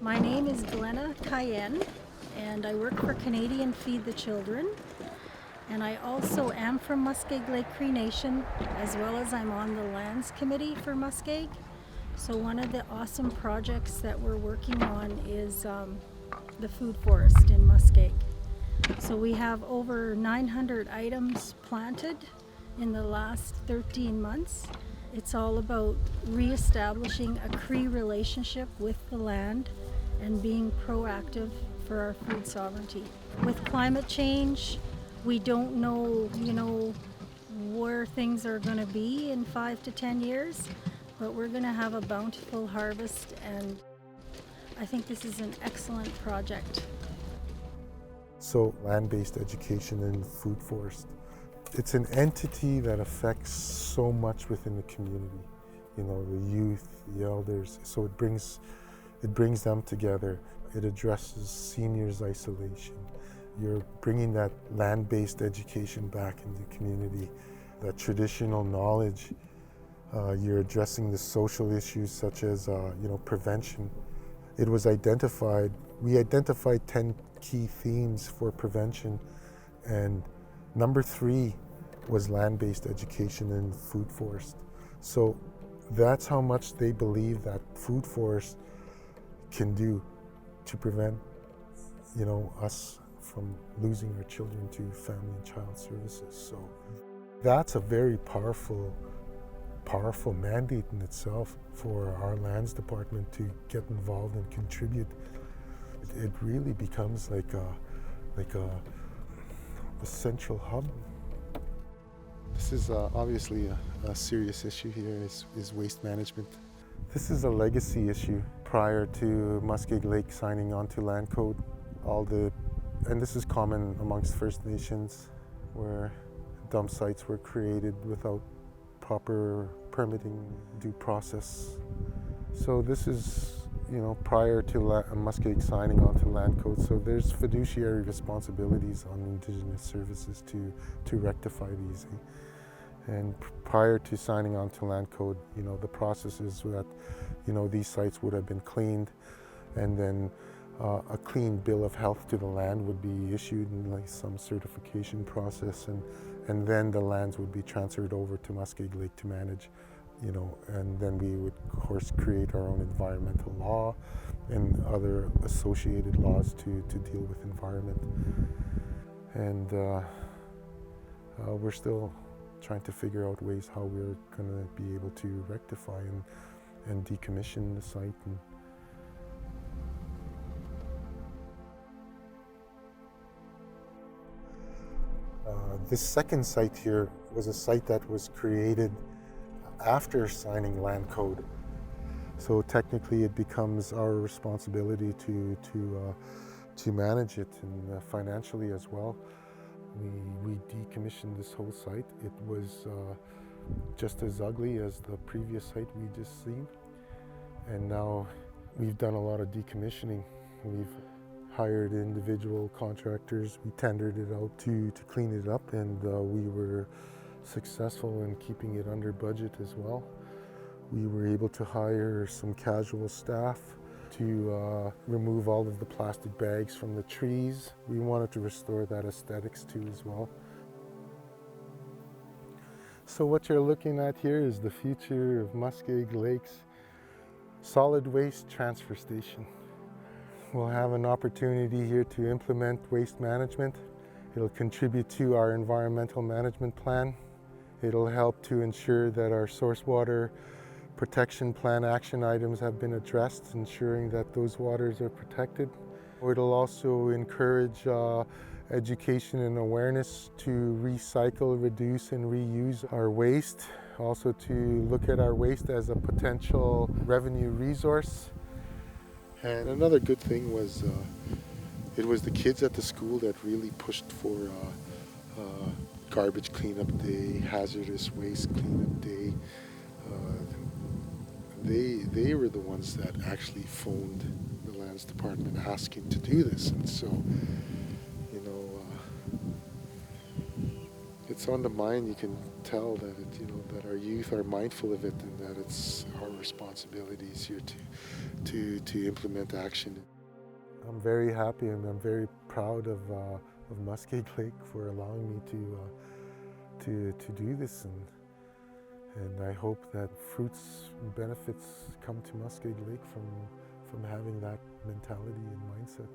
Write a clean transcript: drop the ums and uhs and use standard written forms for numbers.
My name is Glenna Cayen, and I work for Canadian Feed the Children. And I also am from Muskeg Lake Cree Nation, as well as I'm on the Lands Committee for Muskeg. So one of the awesome projects that we're working on is the food forest in Muskeg. So we have over 900 items planted in the last 13 months. It's all about reestablishing a Cree relationship with the land and being proactive for our food sovereignty. With climate change, we don't know, where things are going to be in 5 to 10 years, but we're going to have a bountiful harvest, and I think this is an excellent project. So land-based education and food forest, it's an entity that affects so much within the community, the youth, the elders. So it brings them together. It addresses seniors' isolation. You're bringing that land-based education back into the community, that traditional knowledge. You're addressing the social issues such as, prevention. It was identified, we identified 10 key themes for prevention, and number 3 was land-based education and food forest. So that's how much they believe that food forest can do to prevent, us from losing our children to family and child services. So that's a very powerful mandate in itself for our lands department to get involved and contribute. It really becomes like a central hub. This is obviously a serious issue here is waste management. This is a legacy issue. Prior to Muskeg Lake signing on to land code, and this is common amongst First Nations, where dump sites were created without proper permitting due process. So this is, prior to Muskeg signing on to land code. So there's fiduciary responsibilities on Indigenous services to rectify these. And prior to signing on to land code, the process is that, these sites would have been cleaned, and then a clean bill of health to the land would be issued in some certification process, and then the lands would be transferred over to Muskeg Lake to manage, and then we would of course create our own environmental law and other associated laws to deal with environment. And we're still trying to figure out ways how we're going to be able to rectify and decommission the site. This second site here was a site that was created after signing land code. So technically it becomes our responsibility to manage it, and financially as well. We decommissioned this whole site. It was just as ugly as the previous site we just seen. And now we've done a lot of decommissioning. We've hired individual contractors. We tendered it out to clean it up, and we were successful in keeping it under budget as well. We were able to hire some casual staff to remove all of the plastic bags from the trees. We wanted to restore that aesthetics too as well. So what you're looking at here is the future of Muskeg Lake's solid waste transfer station. We'll have an opportunity here to implement waste management. It'll contribute to our environmental management plan. It'll help to ensure that our source water protection plan action items have been addressed, ensuring that those waters are protected. It'll also encourage education and awareness to recycle, reduce, and reuse our waste. Also to look at our waste as a potential revenue resource. And another good thing was it was the kids at the school that really pushed for garbage cleanup day, hazardous waste cleanup day. They were the ones that actually phoned the lands department asking to do this, and so it's on the mind, you can tell that that our youth are mindful of it, and that it's our responsibilities here to implement action. I'm very happy, and I'm very proud of Muskeg Lake for allowing me to do this, and I hope that fruits and benefits come to Muskeg Lake from having that mentality and mindset.